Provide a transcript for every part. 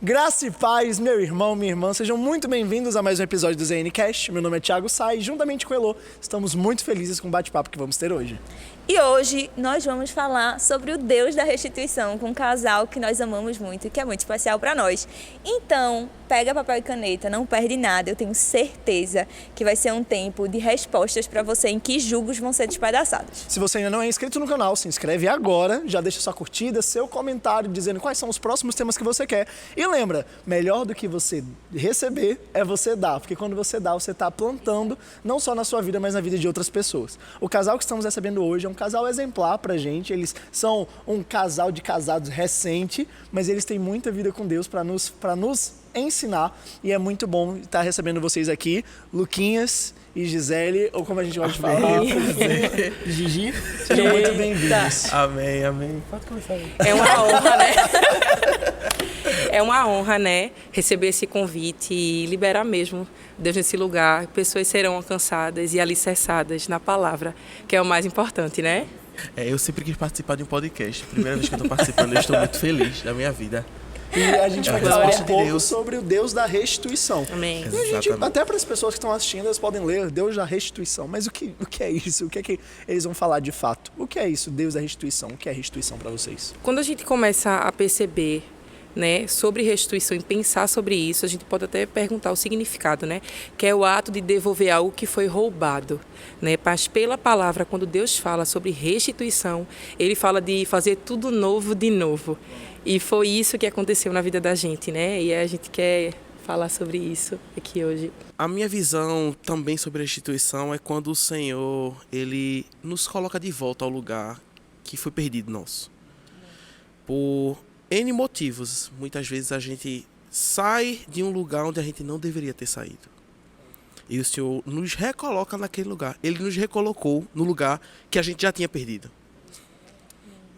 Graça e paz, meu irmão, minha irmã, sejam muito bem-vindos a mais um episódio do ZNCast. Meu nome é Thiago Sá e juntamente com o Elô, estamos muito felizes com o bate-papo que vamos ter hoje. E hoje nós vamos falar sobre o Deus da restituição com um casal que nós amamos muito e que é muito especial para nós. Então, pega papel e caneta, não perde nada. Eu tenho certeza que vai ser um tempo de respostas para você em que julgos vão ser despedaçados. Se você ainda não é inscrito no canal, se inscreve agora, já deixa sua curtida, seu comentário dizendo quais são os próximos temas que você quer. E lembra, melhor do que você receber é você dar, porque quando você dá, você está plantando não só na sua vida, mas na vida de outras pessoas. O casal que estamos recebendo hoje é um casal exemplar pra gente, eles são um casal de casados recente, mas eles têm muita vida com Deus para nos ensinar e é muito bom estar recebendo vocês aqui, Luquinhas e Gisele, ou como a gente gosta de falar, Gigi, sejam muito bem-vindos. Amém, amém. Pode começar. É uma honra, né? É uma honra, né? Receber esse convite e liberar mesmo Deus nesse lugar. Pessoas serão alcançadas e alicerçadas na palavra, que é o mais importante, né? Eu sempre quis participar de um podcast. Primeira vez que eu estou participando, eu estou muito feliz da minha vida. E a gente vai falar um pouco sobre o Deus da restituição. Amém. E a gente, até para as pessoas que estão assistindo, elas podem ler Deus da restituição. Mas o que é isso? O que é que eles vão falar de fato? O que é isso, Deus da restituição? O que é restituição para vocês? Quando a gente começa a perceber, né, sobre restituição e pensar sobre isso, a gente pode até perguntar o significado, né? Que é o ato de devolver algo que foi roubado, né? Mas pela palavra, quando Deus fala sobre restituição, Ele fala de fazer tudo novo de novo. E foi isso que aconteceu na vida da gente, né? E a gente quer falar sobre isso aqui hoje. A minha visão também sobre restituição é quando o Senhor, Ele nos coloca de volta ao lugar que foi perdido nosso. Por N motivos. Muitas vezes a gente sai de um lugar onde a gente não deveria ter saído. E o Senhor nos recoloca naquele lugar. Ele nos recolocou no lugar que a gente já tinha perdido.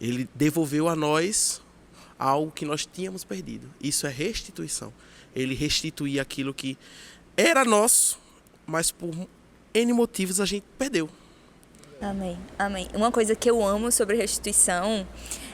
Ele devolveu a nós algo que nós tínhamos perdido. Isso é restituição. Ele restituía aquilo que era nosso, mas por N motivos a gente perdeu. Amém, amém. Uma coisa que eu amo sobre restituição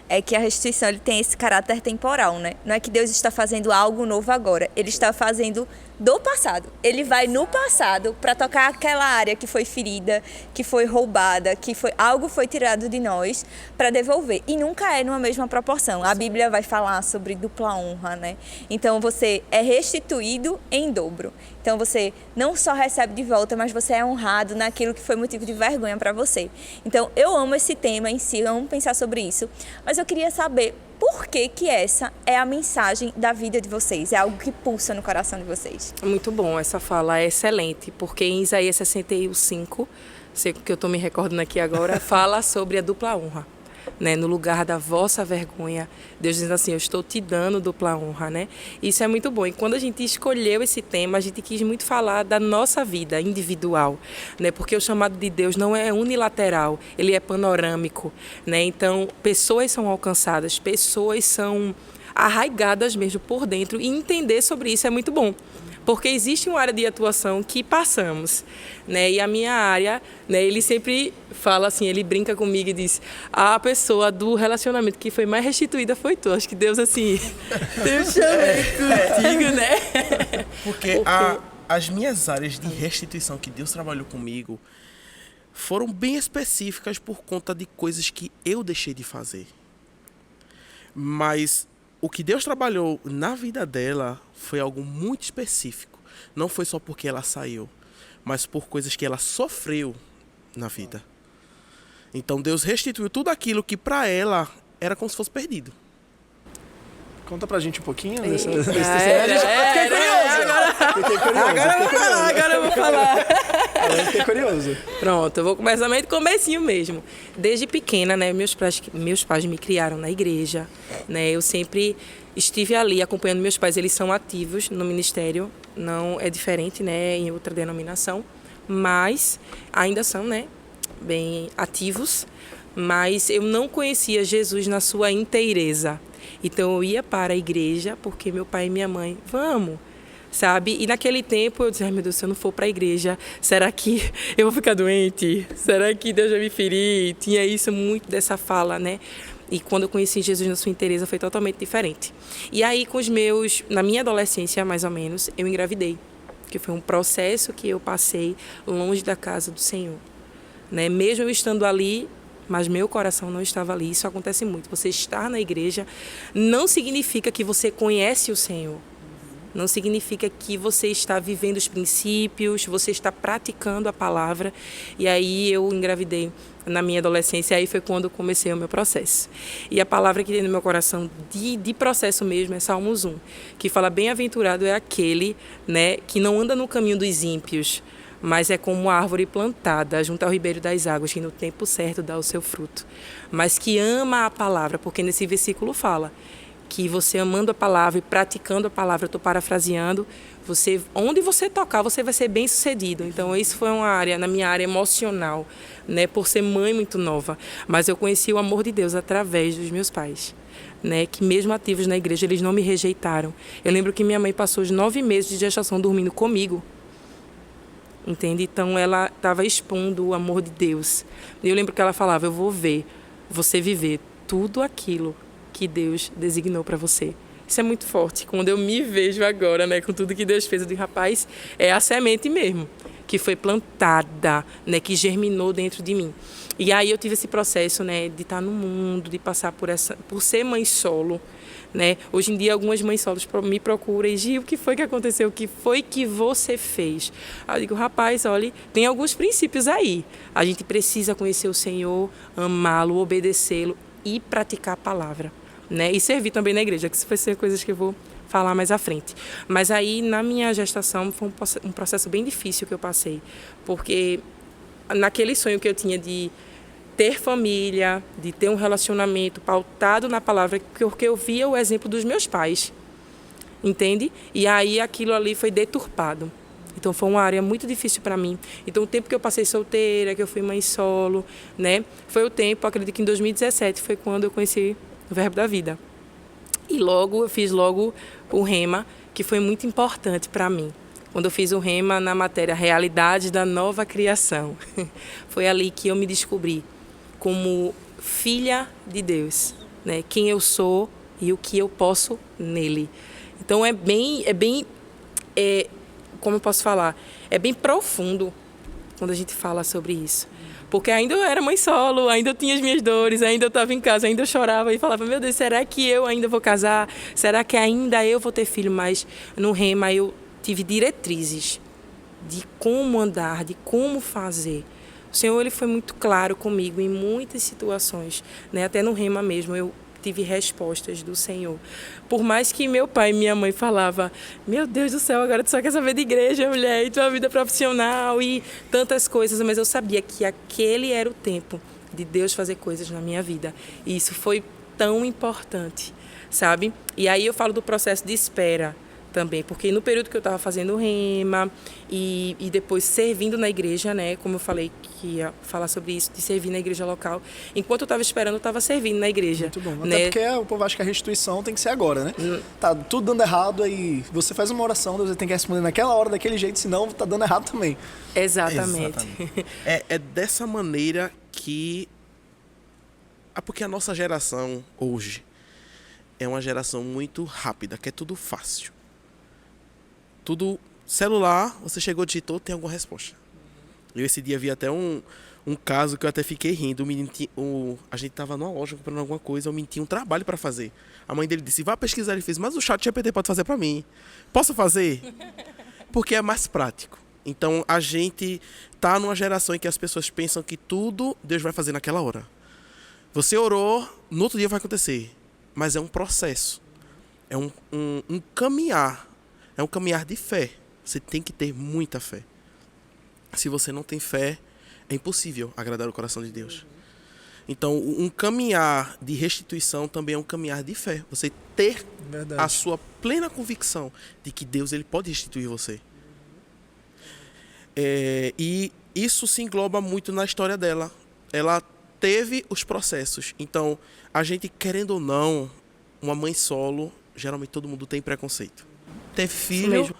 é que a restituição ele tem esse caráter temporal, né? Não é que Deus está fazendo algo novo agora, Ele está fazendo do passado. Ele vai no passado para tocar aquela área que foi ferida, que foi roubada, algo foi tirado de nós para devolver. E nunca é numa mesma proporção. A Bíblia vai falar sobre dupla honra, né? Então você é restituído em dobro. Então você não só recebe de volta, mas você é honrado naquilo que foi motivo de vergonha para você. Então eu amo esse tema em si, eu amo pensar sobre isso. Mas eu queria saber por que essa é a mensagem da vida de vocês, é algo que pulsa no coração de vocês. Muito bom, essa fala é excelente, porque em Isaías 61:5, sei que eu estou me recordando aqui agora, fala sobre a dupla honra. Né, no lugar da vossa vergonha, Deus diz assim, eu estou te dando dupla honra, né? Isso é muito bom. E quando a gente escolheu esse tema, a gente quis muito falar da nossa vida individual, né? Porque o chamado de Deus não é unilateral, ele é panorâmico, né? Então, pessoas são alcançadas, pessoas são arraigadas mesmo por dentro e entender sobre isso é muito bom. Porque existe uma área de atuação que passamos, né? E a minha área, né, ele sempre fala assim, ele brinca comigo e diz, a pessoa do relacionamento que foi mais restituída foi tu. Acho que Deus, assim, Deus chamei contigo, né? Porque as minhas áreas de restituição que Deus trabalhou comigo foram bem específicas por conta de coisas que eu deixei de fazer. Mas o que Deus trabalhou na vida dela foi algo muito específico. Não foi só porque ela saiu, mas por coisas que ela sofreu na vida. Então Deus restituiu tudo aquilo que para ela era como se fosse perdido. Conta pra gente um pouquinho desse Agora eu vou falar. Eu fiquei curioso. Pronto, eu vou começar meio do comecinho mesmo. Desde pequena, né, meus pais me criaram na igreja, né? Eu sempre estive ali acompanhando meus pais, eles são ativos no ministério, não é diferente, né, em outra denominação, mas ainda são, né, bem ativos, mas eu não conhecia Jesus na sua inteireza. Então eu ia para a igreja porque meu pai e minha mãe, vamos, sabe? E naquele tempo eu dizia, ai meu Deus, se eu não for para a igreja, será que eu vou ficar doente? Será que Deus vai me ferir? Tinha isso muito dessa fala, né? E quando eu conheci Jesus na sua inteireza foi totalmente diferente. E aí na minha adolescência mais ou menos, eu engravidei. Que foi um processo que eu passei longe da casa do Senhor. Né? Mesmo eu estando ali, mas meu coração não estava ali. Isso acontece muito. Você estar na igreja não significa que você conhece o Senhor. Não significa que você está vivendo os princípios, você está praticando a palavra. E aí eu engravidei na minha adolescência, aí foi quando eu comecei o meu processo. E a palavra que tem no meu coração de processo mesmo é Salmos 1, que fala, bem-aventurado é aquele, né, que não anda no caminho dos ímpios, mas é como uma árvore plantada junto ao ribeiro das águas, que no tempo certo dá o seu fruto. Mas que ama a palavra, porque nesse versículo fala que você amando a palavra e praticando a palavra, eu estou parafraseando, onde você tocar, você vai ser bem sucedido. Então, isso foi uma área, na minha área emocional, né, por ser mãe muito nova. Mas eu conheci o amor de Deus através dos meus pais, né, que mesmo ativos na igreja, eles não me rejeitaram. Eu lembro que minha mãe passou os 9 meses de gestação dormindo comigo. Entende? Então, ela estava expondo o amor de Deus. E eu lembro que ela falava, eu vou ver você viver tudo aquilo que Deus designou para você. Isso é muito forte. Quando eu me vejo agora, né, com tudo que Deus fez, eu digo, rapaz, é a semente mesmo, que foi plantada, né, que germinou dentro de mim. E aí eu tive esse processo, né, de estar no mundo, de passar por ser mãe solo, né? Hoje em dia algumas mães solos me procuram e dizem, o que foi que aconteceu? O que foi que você fez? Aí eu digo, rapaz, olha, tem alguns princípios aí. A gente precisa conhecer o Senhor, amá-lo, obedecê-lo e praticar a palavra. Né? E servir também na igreja, que isso vai ser coisas que eu vou falar mais à frente. Mas aí, na minha gestação, foi um processo bem difícil que eu passei, porque naquele sonho que eu tinha de ter família, de ter um relacionamento pautado na palavra, porque eu via o exemplo dos meus pais, entende? E aí aquilo ali foi deturpado. Então foi uma área muito difícil para mim. Então o tempo que eu passei solteira, que eu fui mãe solo, né? Foi o tempo, acredito que em 2017 foi quando eu conheci o Verbo da Vida. E eu fiz o Rema, que foi muito importante para mim. Quando eu fiz o Rema na matéria Realidade da Nova Criação. Foi ali que eu me descobri como filha de Deus, né? Quem eu sou e o que eu posso nele. Então como eu posso falar? É bem profundo quando a gente fala sobre isso. Porque ainda eu era mãe solo, ainda eu tinha as minhas dores, ainda eu estava em casa, ainda eu chorava e falava, meu Deus, será que eu ainda vou casar? Será que ainda eu vou ter filho? Mas no Rema eu tive diretrizes de como andar, de como fazer. O Senhor ele foi muito claro comigo em muitas situações, né? Até no Rema mesmo eu tive respostas do Senhor. Por mais que meu pai e minha mãe falavam, meu Deus do céu, agora tu só quer saber de igreja, mulher, e tua vida profissional e tantas coisas, mas eu sabia que aquele era o tempo de Deus fazer coisas na minha vida. E isso foi tão importante, sabe? E aí eu falo do processo de espera também, porque no período que eu estava fazendo o Rema e depois servindo na igreja, né, como eu falei que ia falar sobre isso, de servir na igreja local, enquanto eu estava esperando, eu estava servindo na igreja. Muito bom, né? Até porque o povo acha que a restituição tem que ser agora, né? Tá tudo dando errado, aí você faz uma oração, Deus tem que responder naquela hora, daquele jeito, senão tá dando errado também. Exatamente. É dessa maneira que... porque a nossa geração hoje é uma geração muito rápida, que é tudo fácil. Tudo celular, você chegou, digitou, tem alguma resposta. Eu esse dia vi até um caso que eu até fiquei rindo. O menino a gente tava numa loja comprando alguma coisa, o menino tinha um trabalho para fazer. A mãe dele disse, vá pesquisar, ele fez, mas o chat GPT pode fazer para mim. Posso fazer? Porque é mais prático. Então a gente tá numa geração em que as pessoas pensam que tudo Deus vai fazer naquela hora. Você orou, no outro dia vai acontecer. Mas é um processo. É um caminhar. É um caminhar de fé. Você tem que ter muita fé. Se você não tem fé, é impossível agradar o coração de Deus. Então, um caminhar de restituição também é um caminhar de fé. Você ter a sua plena convicção de que Deus ele pode restituir você. E isso se engloba muito na história dela. Ela teve os processos. Então, a gente, querendo ou não, uma mãe solo, geralmente todo mundo tem preconceito. Ter filho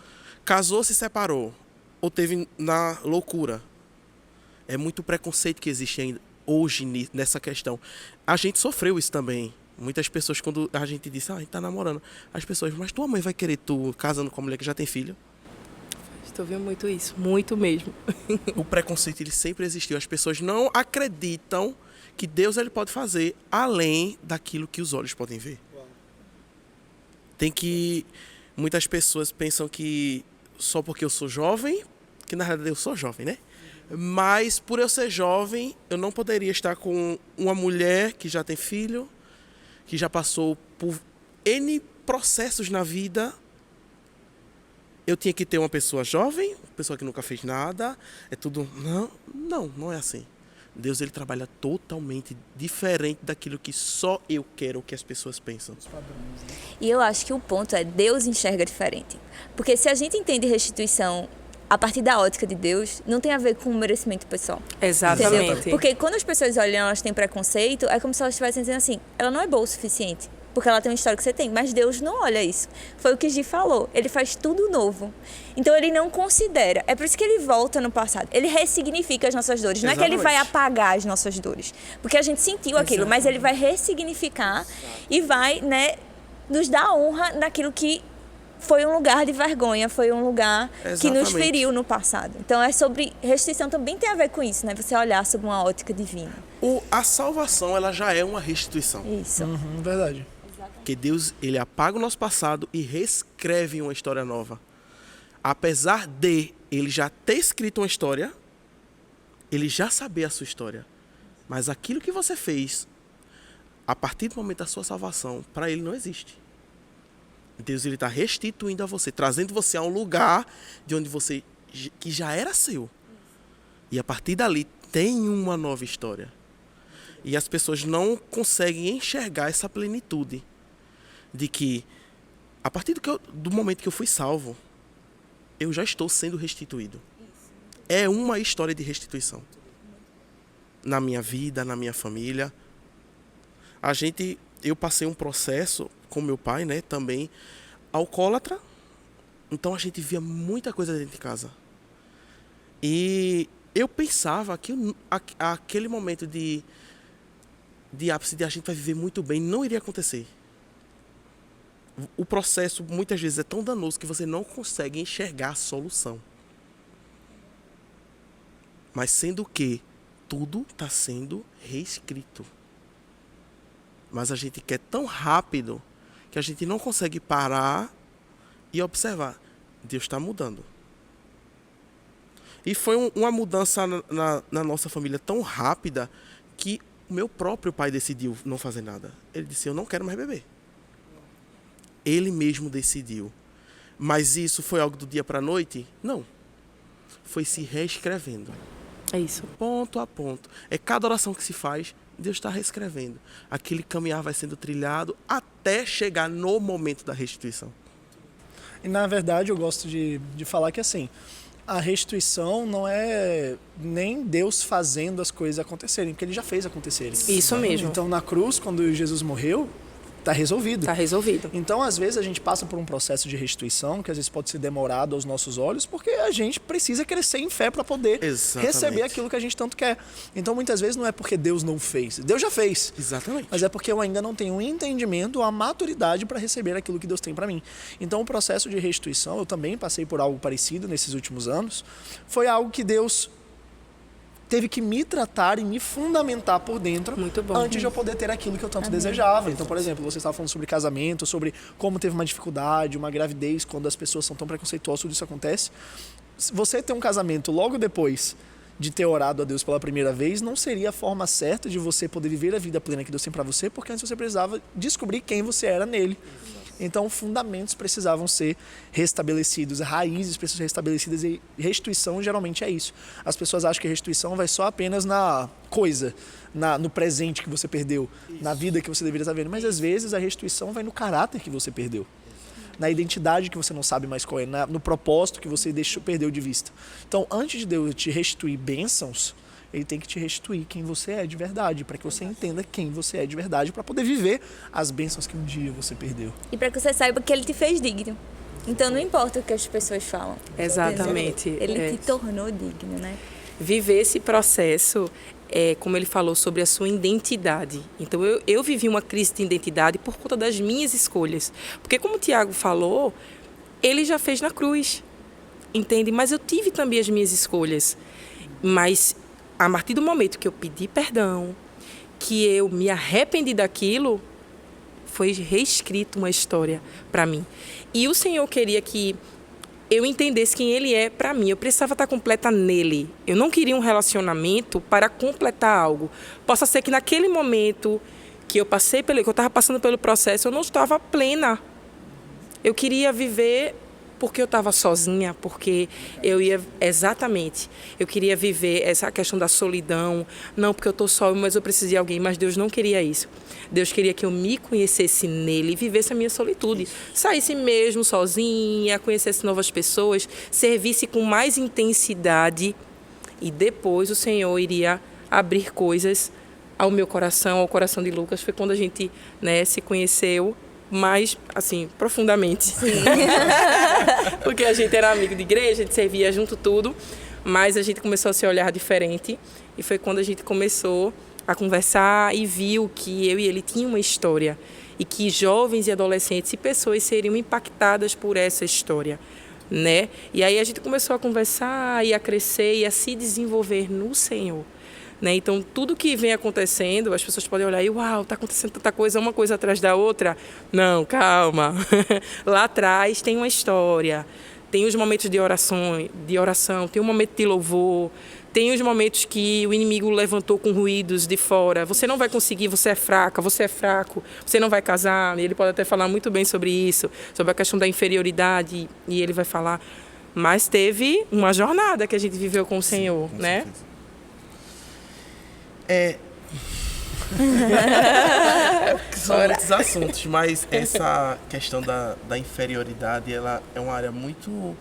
casou, se separou, ou teve na loucura. É muito preconceito que existe ainda hoje nessa questão. A gente sofreu isso também. Muitas pessoas, quando a gente disse, a gente tá namorando, as pessoas, mas tua mãe vai querer tu casando com uma mulher que já tem filho? Estou vendo muito isso, muito mesmo. O preconceito, ele sempre existiu. As pessoas não acreditam que Deus ele pode fazer além daquilo que os olhos podem ver. Muitas pessoas pensam que só porque eu sou jovem, que na realidade eu sou jovem, né? Mas por eu ser jovem, eu não poderia estar com uma mulher que já tem filho, que já passou por N processos na vida. Eu tinha que ter uma pessoa jovem, uma pessoa que nunca fez nada, é tudo... Não é assim. Deus, ele trabalha totalmente diferente daquilo que só eu quero, o que as pessoas pensam. E eu acho que o ponto é, Deus enxerga diferente. Porque se a gente entende restituição a partir da ótica de Deus, não tem a ver com o merecimento pessoal. Exatamente. Entendeu? Porque quando as pessoas olham, elas têm preconceito, é como se elas estivessem dizendo assim, ela não é boa o suficiente. Porque ela tem uma história que você tem, mas Deus não olha isso. Foi o que Gi falou, ele faz tudo novo. Então ele não considera, é por isso que ele volta no passado. Ele ressignifica as nossas dores, não é que ele vai apagar as nossas dores. Porque a gente sentiu aquilo, mas ele vai ressignificar e vai, né, nos dar honra naquilo que foi um lugar de vergonha, foi um lugar que nos feriu no passado. Então é sobre, restituição também tem a ver com isso, né? Você olhar sob uma ótica divina. A salvação, ela já é uma restituição. Isso. Verdade. Que Deus, ele apaga o nosso passado e reescreve uma história nova. Apesar de ele já ter escrito uma história, ele já saber a sua história. Mas aquilo que você fez, a partir do momento da sua salvação, para ele não existe. Deus, ele está restituindo a você, trazendo você a um lugar de onde você, que já era seu. E a partir dali tem uma nova história. E as pessoas não conseguem enxergar essa plenitude de que, a partir do momento que eu fui salvo, eu já estou sendo restituído. É uma história de restituição. Na minha vida, na minha família. Eu passei um processo com meu pai, né, também alcoólatra. Então a gente via muita coisa dentro de casa. E eu pensava que aquele momento de ápice de a gente vai viver muito bem não iria acontecer. O processo muitas vezes é tão danoso que você não consegue enxergar a solução. Mas sendo que tudo está sendo reescrito. Mas a gente quer tão rápido que a gente não consegue parar e observar. Deus está mudando. E foi uma mudança na nossa família tão rápida que o meu próprio pai decidiu não fazer nada. Ele disse, eu não quero mais beber. Ele mesmo decidiu. Mas isso foi algo do dia para a noite? Não. Foi se reescrevendo. É isso. Ponto a ponto. É cada oração que se faz, Deus está reescrevendo. Aquele caminhar vai sendo trilhado até chegar no momento da restituição. E na verdade eu gosto de falar que assim, a restituição não é nem Deus fazendo as coisas acontecerem, porque ele já fez acontecerem. Isso mesmo. Então na cruz, quando Jesus morreu, está resolvido. Está resolvido. Então, às vezes, a gente passa por um processo de restituição, que às vezes pode ser demorado aos nossos olhos, porque a gente precisa crescer em fé para poder receber aquilo que a gente tanto quer. Então, muitas vezes, não é porque Deus não fez. Deus já fez. Exatamente. Mas é porque eu ainda não tenho o entendimento, a maturidade para receber aquilo que Deus tem para mim. Então, o processo de restituição, eu também passei por algo parecido nesses últimos anos, foi algo que Deus teve que me tratar e me fundamentar por dentro antes de eu poder ter aquilo que eu tanto desejava. Então, por exemplo, você estava falando sobre casamento, sobre como teve uma dificuldade, uma gravidez, quando as pessoas são tão preconceituosas, tudo isso acontece. Você ter um casamento logo depois de ter orado a Deus pela primeira vez, não seria a forma certa de você poder viver a vida plena que Deus tem para você, porque antes você precisava descobrir quem você era nele. Então, fundamentos precisavam ser restabelecidos, raízes precisam ser restabelecidas e restituição geralmente é isso. As pessoas acham que restituição vai só apenas na coisa, no presente que você perdeu, na vida que você deveria estar vendo. Mas, às vezes, a restituição vai no caráter que você perdeu, na identidade que você não sabe mais qual é, no propósito que você perdeu de vista. Então, antes de Deus te restituir bênçãos, ele tem que te restituir quem você é de verdade, para que você entenda quem você é de verdade, para poder viver as bênçãos que um dia você perdeu. E para que você saiba que ele te fez digno. Então não importa o que as pessoas falam. Exatamente. Entendeu? Ele te tornou digno, né? Viver esse processo, como ele falou, sobre a sua identidade. Então, eu vivi uma crise de identidade por conta das minhas escolhas. Porque, como o Tiago falou, ele já fez na cruz, entende? Mas eu tive também as minhas escolhas. Mas, a partir do momento que eu pedi perdão, que eu me arrependi daquilo, foi reescrito uma história para mim. E o Senhor queria que eu entendesse quem Ele é para mim. Eu precisava estar completa nele. Eu não queria um relacionamento para completar algo. Possa ser que naquele momento que eu estava passando pelo processo, eu não estava plena. Eu queria viver porque eu estava sozinha, porque eu ia... Exatamente. Eu queria viver essa questão da solidão. Não porque eu estou só, mas eu preciso de alguém. Mas Deus não queria isso. Deus queria que eu me conhecesse nele e vivesse a minha solitude. Saísse mesmo sozinha, conhecesse novas pessoas, servisse com mais intensidade. E depois o Senhor iria abrir coisas ao meu coração, ao coração de Lucas. Foi quando a gente, né, se conheceu mais, assim, profundamente. Sim. Porque a gente era amigo de igreja, a gente servia junto tudo, mas a gente começou a se olhar diferente. E foi quando a gente começou a conversar e viu que eu e ele tinham uma história e que jovens e adolescentes e pessoas seriam impactadas por essa história, né? E aí a gente começou a conversar e a crescer e a se desenvolver no Senhor, né? Então, tudo que vem acontecendo, as pessoas podem olhar e, uau, está acontecendo tanta coisa, uma coisa atrás da outra. Não, calma. Lá atrás tem uma história, tem os momentos de oração, tem um momento de louvor, tem os momentos que o inimigo levantou com ruídos de fora. Você não vai conseguir, você é fraca, você é fraco, você não vai casar. Ele pode até falar muito bem sobre isso, sobre a questão da inferioridade, e ele vai falar. Mas teve uma jornada que a gente viveu com o Senhor, com né? São muitos assuntos, mas essa questão da inferioridade, ela é uma área muito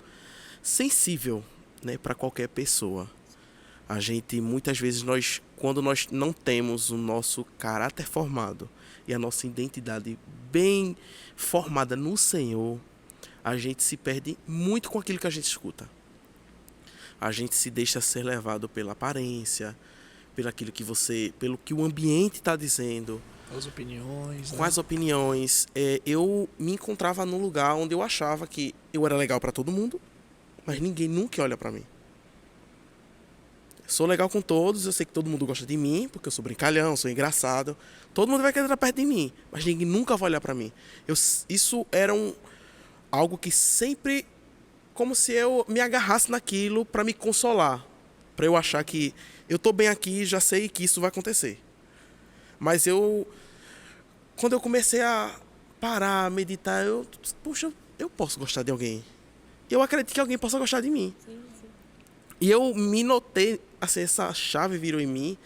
sensível, né, para qualquer pessoa. A gente, muitas vezes, quando nós não temos o nosso caráter formado e a nossa identidade bem formada no Senhor, a gente se perde muito com aquilo que a gente escuta. A gente se deixa ser levado pela aparência, pelo que o ambiente está dizendo. As opiniões. Com as opiniões. Eu me encontrava num lugar onde eu achava que eu era legal para todo mundo, mas ninguém nunca olha para mim. Sou legal com todos, eu sei que todo mundo gosta de mim, porque eu sou brincalhão, sou engraçado. Todo mundo vai querer estar perto de mim, mas ninguém nunca vai olhar para mim. Isso era algo que sempre, como se eu me agarrasse naquilo para me consolar, para eu achar que eu estou bem aqui, já sei que isso vai acontecer. Mas quando eu comecei a parar, a meditar, puxa, eu posso gostar de alguém. Eu acredito que alguém possa gostar de mim. Sim. E eu me notei, assim, essa chave virou em mim,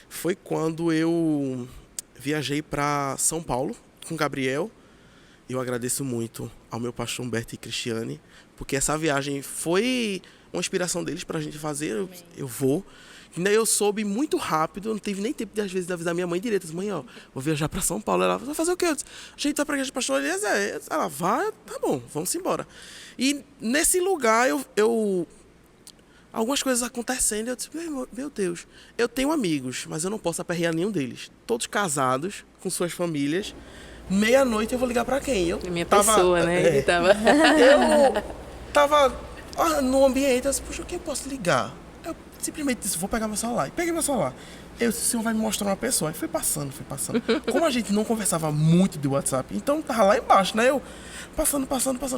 foi quando eu viajei para São Paulo com o Gabriel. Eu agradeço muito ao meu pastor Humberto e Cristiane, porque essa viagem foi uma inspiração deles para a gente fazer. Eu vou. E daí eu soube muito rápido, não tive nem tempo de, às vezes, de avisar minha mãe direto. Mãe, ó, vou viajar para São Paulo. Ela vai fazer o quê? Eu disse, a gente vai para a igreja do pastor Eliezer. Ela vai, tá bom, vamos embora. E nesse lugar algumas coisas acontecendo, eu disse, meu Deus, eu tenho amigos, mas eu não posso aperrear nenhum deles. Todos casados, com suas famílias. Meia-noite eu vou ligar para quem? Pessoa, né? Ele tava... Eu tava no ambiente, eu disse, puxa, quem eu posso ligar? Eu simplesmente disse, vou pegar meu celular. E peguei meu celular. Eu disse, o senhor vai me mostrar uma pessoa. E fui passando. Como a gente não conversava muito de WhatsApp, então tava lá embaixo, né? Eu passando.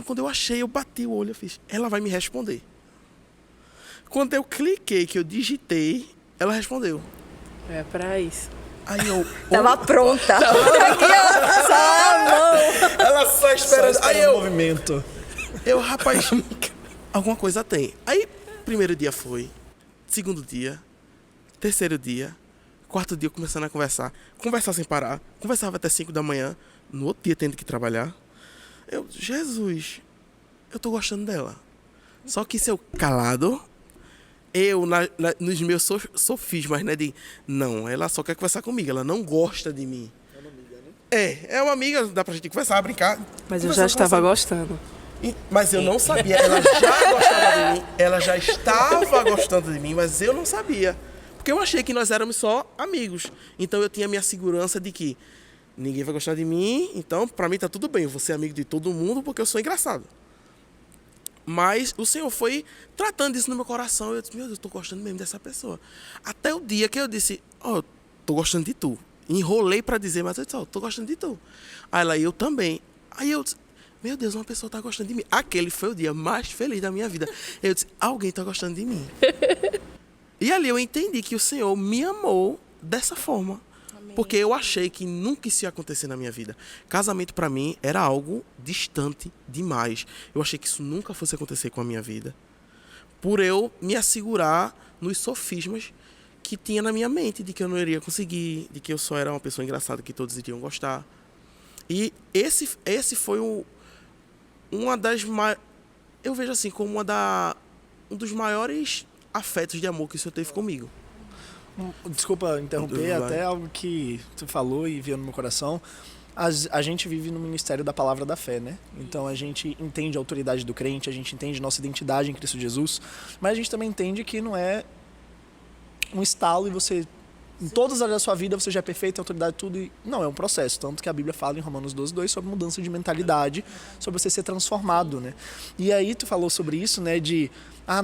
Quando eu achei, eu bati o olho, eu fiz, ela vai me responder. Quando eu cliquei, que eu digitei, ela respondeu. É pra isso. Aí eu... Tava pronta. Aqui, ó, só a mão. Ela só esperando. Aí o movimento. Rapaz, alguma coisa tem. Aí, primeiro dia foi, segundo dia, terceiro dia, quarto dia começando a conversar sem parar, conversava até 5 da manhã, no outro dia tendo que trabalhar. Jesus, eu tô gostando dela. Só que se eu calado, nos meus sofismas, né, não, ela só quer conversar comigo, ela não gosta de mim. É uma amiga, né? É uma amiga, dá pra gente conversar, brincar. Mas eu já estava gostando. Mas eu não sabia. Ela já gostava de mim, ela já estava gostando de mim, mas eu não sabia. Porque eu achei que nós éramos só amigos. Então eu tinha a minha segurança de que ninguém vai gostar de mim, então pra mim tá tudo bem, eu vou ser amigo de todo mundo porque eu sou engraçado. Mas o Senhor foi tratando isso no meu coração. Eu disse, meu Deus, eu tô gostando mesmo dessa pessoa. Até o dia que eu disse, tô gostando de tu. Enrolei pra dizer, mas eu disse, tô gostando de tu. Aí ela, eu também. Aí eu disse, meu Deus, uma pessoa tá gostando de mim. Aquele foi o dia mais feliz da minha vida. Eu disse, alguém tá gostando de mim. E ali eu entendi que o Senhor me amou dessa forma. Porque eu achei que nunca isso ia acontecer na minha vida. Casamento, para mim, era algo distante demais. Eu achei que isso nunca fosse acontecer com a minha vida. Por eu me assegurar nos sofismas que tinha na minha mente, de que eu não iria conseguir, de que eu só era uma pessoa engraçada, que todos iriam gostar. E esse foi uma das... Eu vejo assim, como um dos maiores afetos de amor que o Senhor teve comigo. Desculpa interromper, até algo que tu falou e veio no meu coração. A gente vive no ministério da palavra da fé, né? Então a gente entende a autoridade do crente, a gente entende nossa identidade em Cristo Jesus, mas a gente também entende que não é um estalo e você, em todas as áreas da sua vida, você já é perfeito, tem autoridade, tudo. E não, é um processo. Tanto que a Bíblia fala em Romanos 12:2 sobre mudança de mentalidade, sobre você ser transformado, né? E aí tu falou sobre isso, né?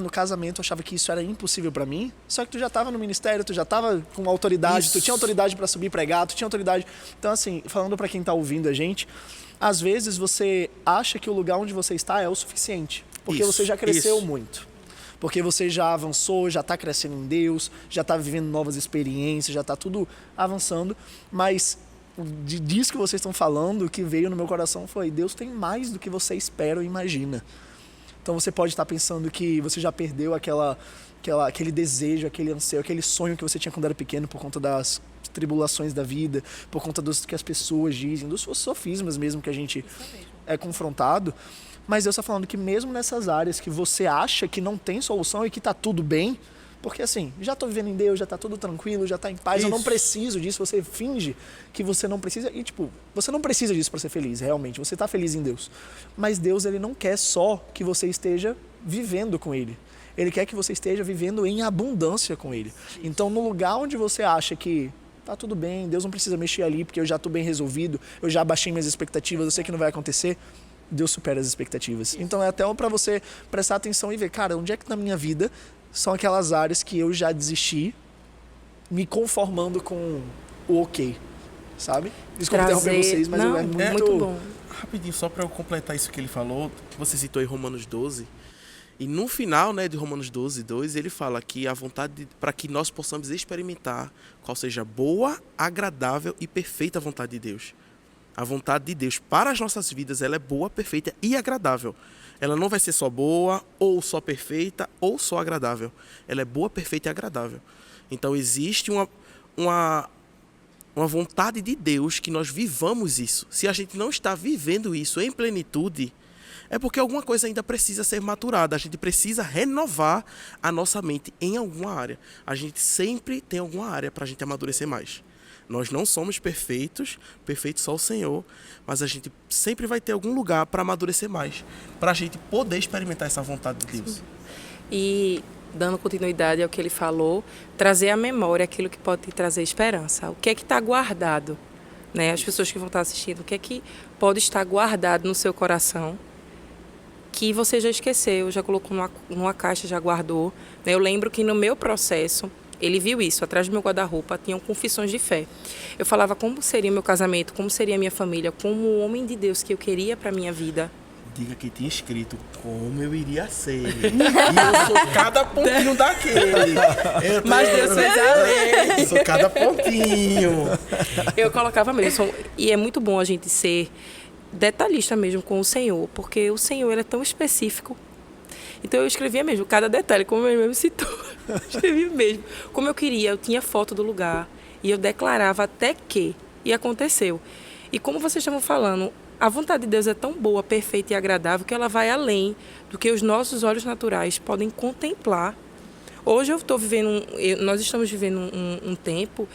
No casamento eu achava que isso era impossível pra mim, só que tu já tava no ministério, tu já tava com autoridade, tu tinha autoridade pra subir e pregar, tu tinha autoridade. Então assim, falando pra quem tá ouvindo a gente, às vezes você acha que o lugar onde você está é o suficiente, porque você já cresceu muito. Porque você já avançou, já está crescendo em Deus, já está vivendo novas experiências, já está tudo avançando. Mas disso que vocês estão falando, o que veio no meu coração foi: Deus tem mais do que você espera ou imagina. Então você pode estar pensando que você já perdeu aquele desejo, aquele anseio, aquele sonho que você tinha quando era pequeno por conta das tribulações da vida, por conta dos que as pessoas dizem, dos sofismas mesmo que a gente é confrontado. Mas Deus está falando que mesmo nessas áreas que você acha que não tem solução e que está tudo bem, porque assim, já estou vivendo em Deus, já está tudo tranquilo, já está em paz, eu não preciso disso, você finge que você não precisa, e você não precisa disso para ser feliz, realmente, você está feliz em Deus. Mas Deus, Ele não quer só que você esteja vivendo com Ele, Ele quer que você esteja vivendo em abundância com Ele. Então, no lugar onde você acha que tá tudo bem, Deus não precisa mexer ali, porque eu já estou bem resolvido, eu já abaixei minhas expectativas, eu sei que não vai acontecer, Deus supera as expectativas. Então é até para você prestar atenção e ver, cara, onde é que na minha vida são aquelas áreas que eu já desisti, me conformando com o ok, sabe? Desculpa interromper vocês, mas é muito bom. Rapidinho, só para eu completar isso que ele falou, que você citou em Romanos 12, e no final, né, de Romanos 12:2, ele fala que a vontade, para que nós possamos experimentar qual seja a boa, agradável e perfeita vontade de Deus. A vontade de Deus para as nossas vidas, ela é boa, perfeita e agradável. Ela não vai ser só boa, ou só perfeita, ou só agradável. Ela é boa, perfeita e agradável. Então existe uma vontade de Deus que nós vivamos isso. Se a gente não está vivendo isso em plenitude, é porque alguma coisa ainda precisa ser maturada. A gente precisa renovar a nossa mente em alguma área. A gente sempre tem alguma área para a gente amadurecer mais. Nós não somos perfeitos, perfeito só o Senhor, mas a gente sempre vai ter algum lugar para amadurecer mais, para a gente poder experimentar essa vontade de Deus. E, dando continuidade ao que ele falou, trazer à memória aquilo que pode te trazer esperança. O que é que está guardado? Né? As pessoas que vão estar assistindo, o que é que pode estar guardado no seu coração que você já esqueceu, já colocou numa caixa, já guardou. Eu lembro que no meu processo, ele viu isso, atrás do meu guarda-roupa tinham confissões de fé. Eu falava como seria meu casamento, como seria minha família, como o homem de Deus que eu queria para minha vida. Diga que tinha escrito como eu iria ser. E eu sou cada pontinho daquele. Mas Deus fez a lei. Eu sou cada pontinho. Eu colocava mesmo. E é muito bom a gente ser detalhista mesmo com o Senhor, porque o Senhor ele é tão específico. Então eu escrevia mesmo cada detalhe, como ele mesmo citou. Escrevia mesmo. Como eu queria, eu tinha foto do lugar e eu declarava até que. E aconteceu. E como vocês estavam falando, a vontade de Deus é tão boa, perfeita e agradável que ela vai além do que os nossos olhos naturais podem contemplar. Hoje nós estamos vivendo um tempo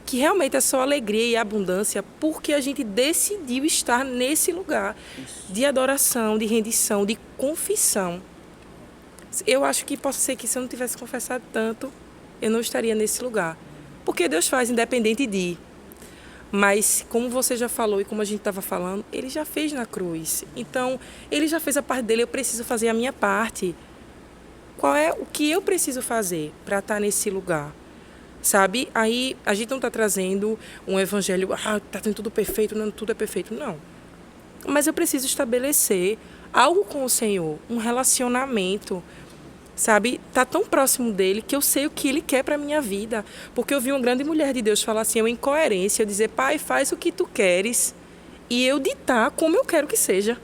que realmente é só alegria e abundância porque a gente decidiu estar nesse lugar de adoração, de rendição, de confissão. Eu acho que posso ser que se eu não tivesse confessado tanto, eu não estaria nesse lugar. Porque Deus faz independente de. Mas, como você já falou e como a gente estava falando, Ele já fez na cruz. Então, Ele já fez a parte dele, eu preciso fazer a minha parte. Qual é o que eu preciso fazer para estar nesse lugar? Sabe? Aí a gente não está trazendo um evangelho, está tendo tudo perfeito, não, tudo é perfeito. Não. Mas eu preciso estabelecer algo com o Senhor, um relacionamento, sabe? Tá tão próximo dele que eu sei o que ele quer para a minha vida. Porque eu vi uma grande mulher de Deus falar assim, eu incoerência, eu dizer, Pai, faz o que tu queres e eu ditar como eu quero que seja.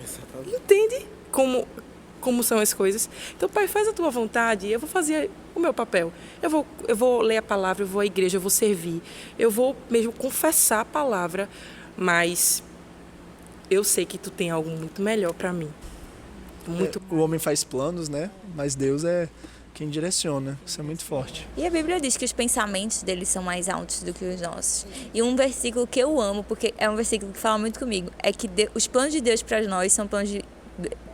Exatamente. Entende como são as coisas? Então, Pai, faz a tua vontade, eu vou fazer o meu papel. Eu vou ler a palavra, eu vou à igreja, eu vou servir, eu vou mesmo confessar a palavra, mas eu sei que tu tem algo muito melhor para mim. O homem faz planos, né? Mas Deus é quem direciona. Isso é muito forte. E a Bíblia diz que os pensamentos deles são mais altos do que os nossos. E um versículo que eu amo, porque é um versículo que fala muito comigo, é que os planos de Deus para nós são planos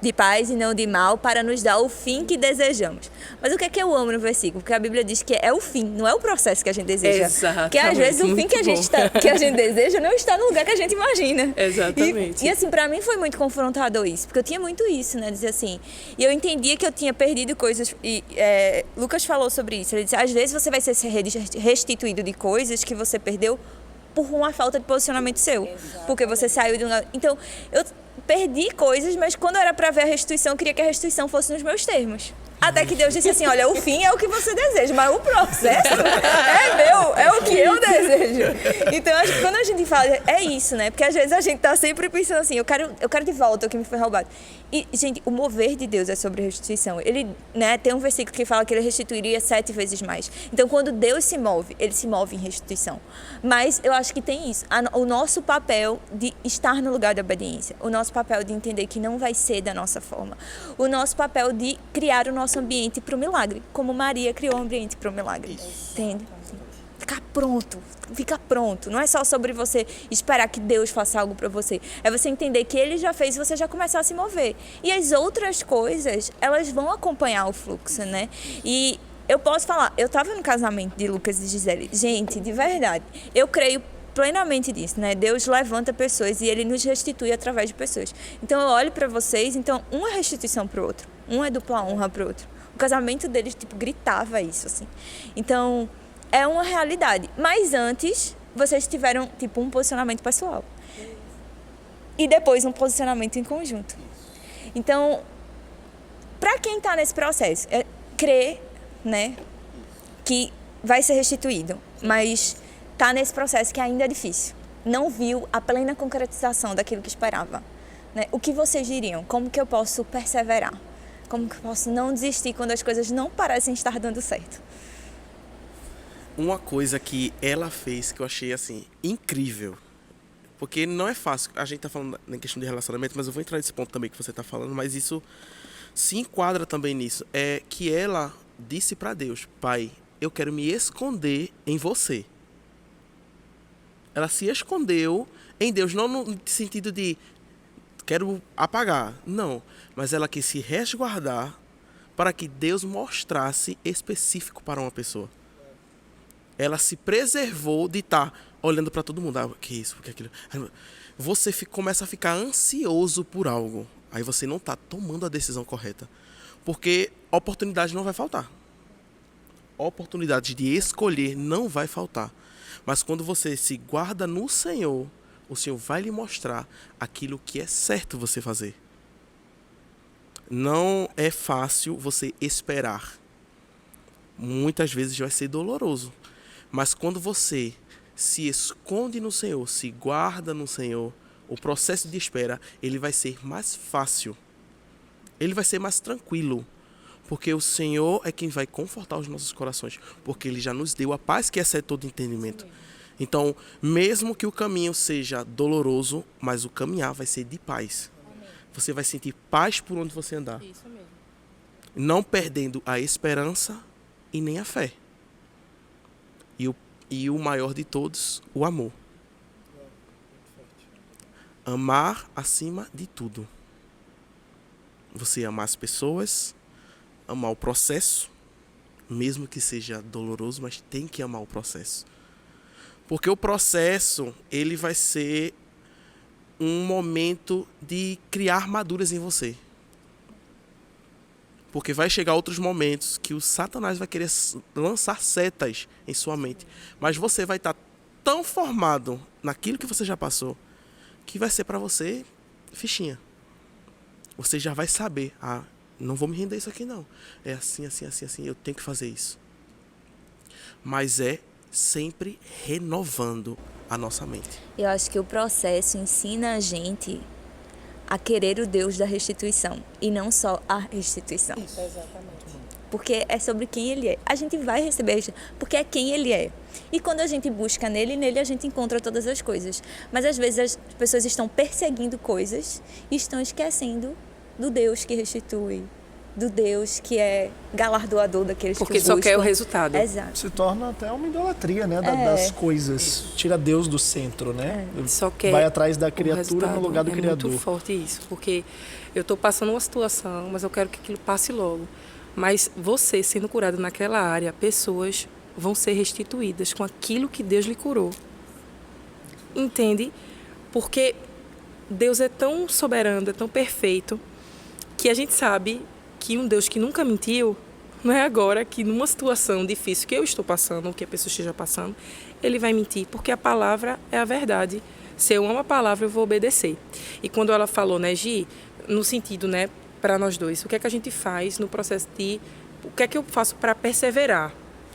de paz e não de mal, para nos dar o fim que desejamos. Mas o que é que eu amo no versículo? Porque a Bíblia diz que é o fim, não é o processo que a gente deseja. Exatamente. Porque às vezes o fim que a gente deseja não está no lugar que a gente imagina. Exatamente. E assim, para mim foi muito confrontador isso, porque eu tinha muito isso, né? Dizer assim, e eu entendia que eu tinha perdido coisas, e Lucas falou sobre isso. Ele disse, às vezes você vai ser restituído de coisas que você perdeu por uma falta de posicionamento seu. Exatamente. Porque você saiu de um lugar. Então, eu perdi coisas, mas quando era para ver a restituição, eu queria que a restituição fosse nos meus termos. Até que Deus disse assim, olha, o fim é o que você deseja, mas o processo é meu, é o que eu desejo. Então, acho que quando a gente fala, é isso, né? Porque às vezes a gente tá sempre pensando assim, eu quero de volta o que me foi roubado. E, gente, o mover de Deus é sobre restituição. Ele, né, tem um versículo que fala que ele restituiria 7 vezes mais. Então, quando Deus se move, ele se move em restituição. Mas eu acho que tem isso, o nosso papel de estar no lugar da obediência, o nosso papel de entender que não vai ser da nossa forma, o nosso papel de criar o nosso ambiente para o milagre, como Maria criou o ambiente para o milagre. Entende? Fica pronto. Não é só sobre você esperar que Deus faça algo para você. É você entender que Ele já fez e você já começar a se mover. E as outras coisas, elas vão acompanhar o fluxo, né? E eu posso falar, eu estava no casamento de Lucas e Gisele. Gente, de verdade, eu creio plenamente disso, né? Deus levanta pessoas e Ele nos restitui através de pessoas. Então eu olho para vocês, então um é restituição para o outro, um é dupla honra para o outro. O casamento deles, gritava isso, assim. Então, é uma realidade. Mas antes, vocês tiveram, um posicionamento pessoal. E depois um posicionamento em conjunto. Então, para quem está nesse processo, crer, né, que vai ser restituído, mas está nesse processo que ainda é difícil. Não viu a plena concretização daquilo que esperava. Né? O que vocês diriam? Como que eu posso perseverar? Como que eu posso não desistir quando as coisas não parecem estar dando certo? Uma coisa que ela fez que eu achei, assim, incrível. Porque não é fácil. A gente tá falando na questão de relacionamento, mas eu vou entrar nesse ponto também que você tá falando, mas isso se enquadra também nisso. É que ela disse para Deus, Pai, eu quero me esconder em você. Ela se escondeu em Deus, não no sentido de quero apagar, não. Mas ela quis se resguardar para que Deus mostrasse específico para uma pessoa. Ela se preservou de estar olhando para todo mundo. O que é isso? O que é aquilo? Você começa a ficar ansioso por algo. Aí você não está tomando a decisão correta. Porque oportunidade não vai faltar. Oportunidade de escolher não vai faltar. Mas quando você se guarda no Senhor, o Senhor vai lhe mostrar aquilo que é certo você fazer. Não é fácil você esperar. Muitas vezes vai ser doloroso. Mas quando você se esconde no Senhor, se guarda no Senhor, o processo de espera, ele vai ser mais fácil. Ele vai ser mais tranquilo. Porque o Senhor é quem vai confortar os nossos corações. Porque Ele já nos deu a paz que excede todo entendimento. Então, mesmo que o caminho seja doloroso, mas o caminhar vai ser de paz. Você vai sentir paz por onde você andar. Isso mesmo. Não perdendo a esperança e nem a fé. E E o maior de todos, o amor. Amar acima de tudo. Você amar as pessoas, amar o processo, mesmo que seja doloroso, mas tem que amar o processo. Porque o processo, ele vai ser um momento de criar armaduras em você. Porque vai chegar outros momentos que o Satanás vai querer lançar setas em sua mente. Mas você vai estar tão formado naquilo que você já passou, que vai ser para você fichinha. Você já vai saber, não vou me render isso aqui não. É assim, assim, assim, assim, eu tenho que fazer isso. Mas é sempre renovando a nossa mente. Eu acho que o processo ensina a gente a querer o Deus da restituição e não só a restituição. Exatamente. Porque é sobre quem Ele é. A gente vai receber a restituição porque é quem Ele é. E quando a gente busca nele a gente encontra todas as coisas. Mas às vezes as pessoas estão perseguindo coisas e estão esquecendo do Deus que restitui, do Deus que é galardoador daqueles Porque que só buscam. quer o resultado. Exato. Se torna até uma idolatria, né? Das coisas. Tira Deus do centro, né? Só quer Vai atrás da o criatura resultado. no lugar do É Criador. muito forte isso, porque eu estou passando uma situação, mas eu quero que aquilo passe logo. Mas você, sendo curado naquela área, pessoas vão ser restituídas com aquilo que Deus lhe curou. Entende? Porque Deus é tão soberano, é tão perfeito, que a gente sabe que um Deus que nunca mentiu, não é agora que numa situação difícil que eu estou passando, ou que a pessoa esteja passando, Ele vai mentir, porque a palavra é a verdade. Se eu amo a palavra, eu vou obedecer. E quando ela falou, né, Gi, no sentido, né, para nós dois, o que é que a gente faz no processo de... O que é que eu faço para perseverar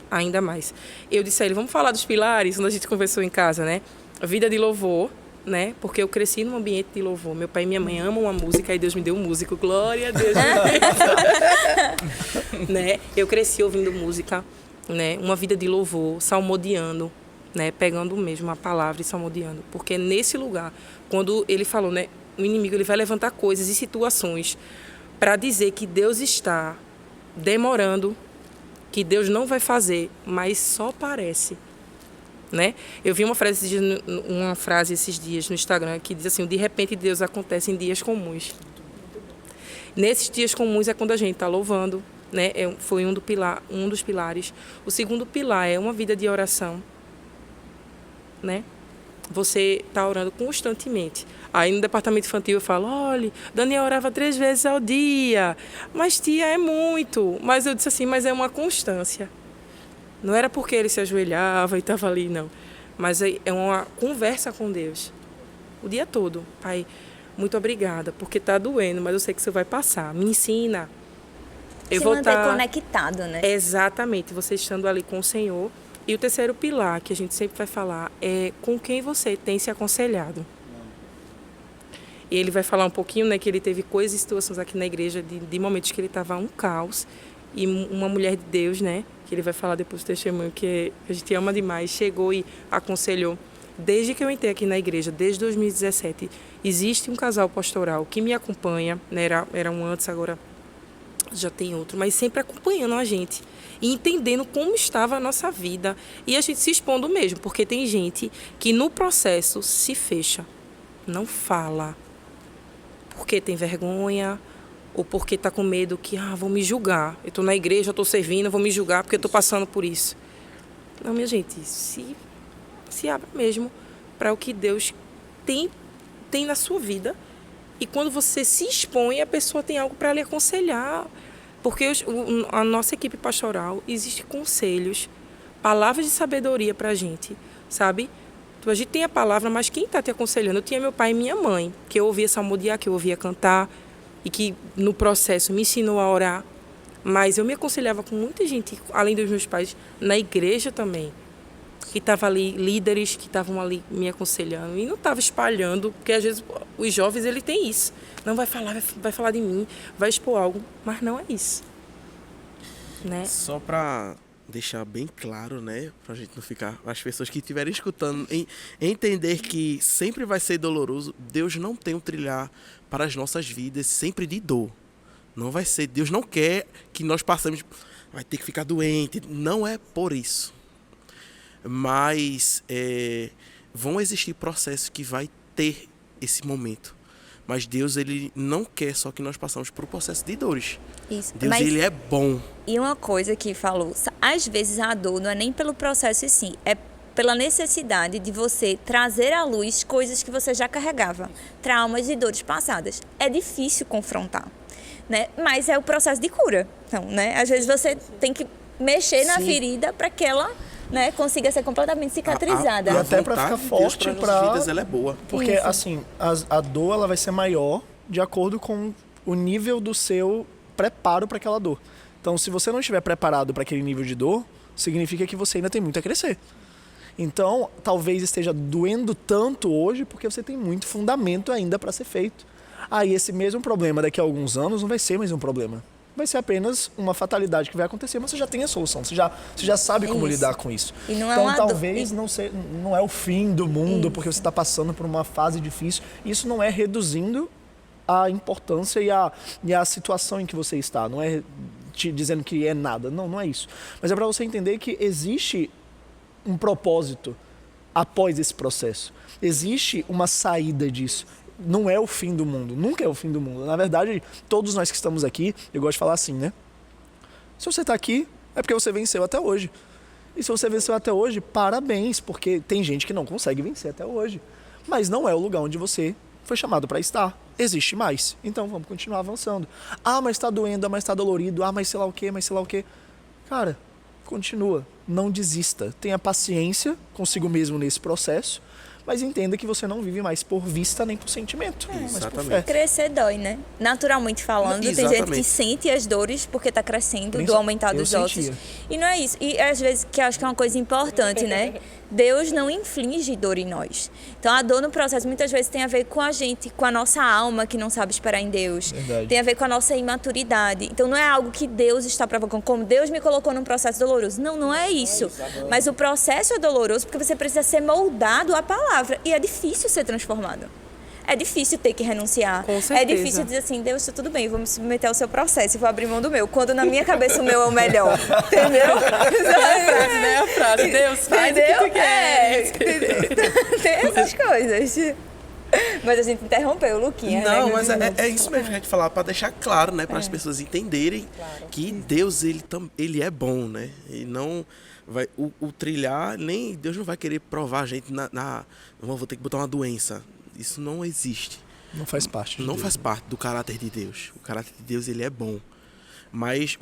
ainda mais? Eu disse a ele, vamos falar dos pilares, quando a gente conversou em casa, né? A vida de louvor, né? Porque eu cresci num ambiente de louvor. Meu pai e minha mãe amam uma música e Deus me deu um músico. Glória a Deus. Né? Eu cresci ouvindo música, né? Uma vida de louvor, salmodiando, né? Pegando mesmo a palavra e salmodiando. Porque nesse lugar, quando ele falou, né? O inimigo ele vai levantar coisas e situações para dizer que Deus está demorando, que Deus não vai fazer, mas só parece. Né? Eu vi uma frase esses dias no Instagram que diz assim, de repente Deus acontece em dias comuns. Nesses dias comuns é quando a gente está louvando, né? Foi um dos pilares. O segundo pilar é uma vida de oração, né? Você está orando constantemente. Aí no departamento infantil eu falo, olha, Daniel orava 3 vezes ao dia, mas tia, é muito. Mas eu disse assim, mas é uma constância. Não era porque ele se ajoelhava e estava ali, não. Mas é uma conversa com Deus. O dia todo. Pai, muito obrigada, porque está doendo, mas eu sei que isso vai passar. Me ensina. Eu Se vou manter estar conectado, né? Exatamente, você estando ali com o Senhor. E o terceiro pilar, que a gente sempre vai falar, é com quem você tem se aconselhado. E ele vai falar um pouquinho, né, que ele teve coisas e situações aqui na igreja, de momentos que ele estava um caos. E uma mulher de Deus, né, que ele vai falar depois do testemunho, que a gente ama demais, chegou e aconselhou. Desde que eu entrei aqui na igreja, desde 2017, existe um casal pastoral que me acompanha, né, era um antes, agora já tem outro, mas sempre acompanhando a gente e entendendo como estava a nossa vida. E a gente se expondo mesmo, porque tem gente que no processo se fecha, não fala, porque tem vergonha, ou porque está com medo que, vão me julgar. Eu estou na igreja, estou servindo, vão me julgar porque eu estou passando por isso. Não, minha gente, se abra mesmo para o que Deus tem na sua vida. E quando você se expõe, a pessoa tem algo para lhe aconselhar. Porque a nossa equipe pastoral, existe conselhos, palavras de sabedoria para a gente, sabe? A gente tem a palavra, mas quem está te aconselhando? Eu tinha meu pai e minha mãe, que eu ouvia salmodiar, que eu ouvia cantar, e que no processo me ensinou a orar. Mas eu me aconselhava com muita gente, além dos meus pais, na igreja também, que estavam ali, líderes que estavam ali me aconselhando. E não estava espalhando, porque às vezes os jovens, ele tem isso. Não vai falar de mim, vai expor algo, mas não é isso. Né? Só para deixar bem claro, né, pra gente não ficar, as pessoas que estiverem escutando, entender que sempre vai ser doloroso. Deus não tem um trilhar para as nossas vidas sempre de dor. Não vai ser, Deus não quer que nós passemos, vai ter que ficar doente, não é por isso. Mas vão existir processos que vai ter esse momento. Mas Deus, ele não quer só que nós passamos por um processo de dores. Isso. Deus, Mas, ele é bom. e uma coisa que falou, às vezes a dor não é nem pelo processo em si, é pela necessidade de você trazer à luz coisas que você já carregava, traumas e dores passadas. É difícil confrontar, né? Mas é o processo de cura. Então, né? Às vezes você tem que mexer na Sim. ferida para que ela, né, consiga ser completamente cicatrizada. E até pra vontade ficar de Deus forte para as pra- nossas vidas, ela é boa. Porque, Isso. assim, a dor ela vai ser maior de acordo com o nível do seu preparo para aquela dor. Então, se você não estiver preparado para aquele nível de dor, significa que você ainda tem muito a crescer. Então, talvez esteja doendo tanto hoje porque você tem muito fundamento ainda para ser feito. Aí, esse mesmo problema daqui a alguns anos não vai ser mais um problema. Vai ser apenas uma fatalidade que vai acontecer, mas você já tem a solução, você já sabe como Isso. lidar com isso. E não é então, uma dor- talvez não é o fim do mundo porque você está passando por uma fase difícil. Isso não é reduzindo a importância e a situação em que você está. Não é te dizendo que é nada. Não é isso. Mas é para você entender que existe um propósito após esse processo. Existe uma saída disso. Não é o fim do mundo. Nunca é o fim do mundo. Na verdade, todos nós que estamos aqui, eu gosto de falar assim, né? Se você está aqui, é porque você venceu até hoje. E se você venceu até hoje, parabéns, porque tem gente que não consegue vencer até hoje. Mas não é o lugar onde você foi chamado para estar. Existe mais. Então vamos continuar avançando. Ah, mas está doendo, ah, mas está dolorido, ah, mas sei lá o quê, mas sei lá o quê. Cara, continua. Não desista. Tenha paciência consigo mesmo nesse processo, mas entenda que você não vive mais por vista nem por sentimento, mas por Exatamente. fé. Crescer dói, né? Naturalmente falando, tem gente Exatamente. que sente as dores porque tá crescendo, Também do aumentar eu dos ossos. sentia. E não é isso. E às vezes, que eu acho que é uma coisa importante, né? Deus não inflige dor em nós. Então a dor no processo muitas vezes tem a ver com a gente, com a nossa alma que não sabe esperar em Deus. Verdade. Tem a ver com a nossa imaturidade. Então não é algo que Deus está provocando, como Deus me colocou num processo doloroso. Não é isso. Mas o processo é doloroso porque você precisa ser moldado à palavra. E é difícil ser transformado. É difícil ter que renunciar. Com É certeza. difícil dizer assim, Deus, está tudo bem, vou me submeter ao seu processo e vou abrir mão do meu. Quando na minha cabeça o meu é o melhor. Entendeu? A frase, Deus, faz Entendeu? o que tu queres. Tem essas coisas. Mas a gente interrompeu o Luquinha, Não, né? mas é isso mesmo que a gente falar, para deixar claro, né, para as pessoas entenderem que Deus, ele é bom, né? E não vai o trilhar, nem Deus não vai querer provar a gente vou ter que botar uma doença. Isso não existe. Não faz parte. Não faz parte do caráter de Deus. O caráter de Deus, ele é bom. Mas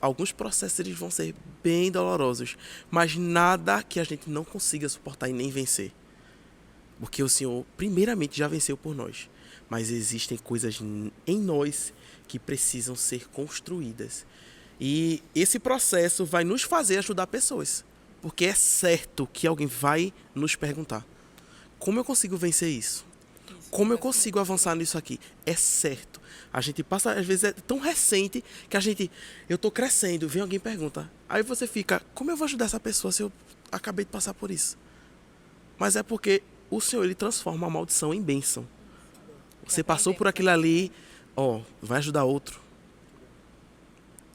alguns processos eles vão ser bem dolorosos, mas nada que a gente não consiga suportar e nem vencer. Porque o Senhor, primeiramente, já venceu por nós. Mas existem coisas em nós que precisam ser construídas. E esse processo vai nos fazer ajudar pessoas. Porque é certo que alguém vai nos perguntar: como eu consigo vencer isso? Como eu consigo avançar nisso aqui? É certo. A gente passa, às vezes é tão recente que eu tô crescendo, vem alguém e pergunta. Aí você fica, como eu vou ajudar essa pessoa se eu acabei de passar por isso? Mas é porque o Senhor, ele transforma a maldição em bênção. Você passou por aquilo ali, vai ajudar outro.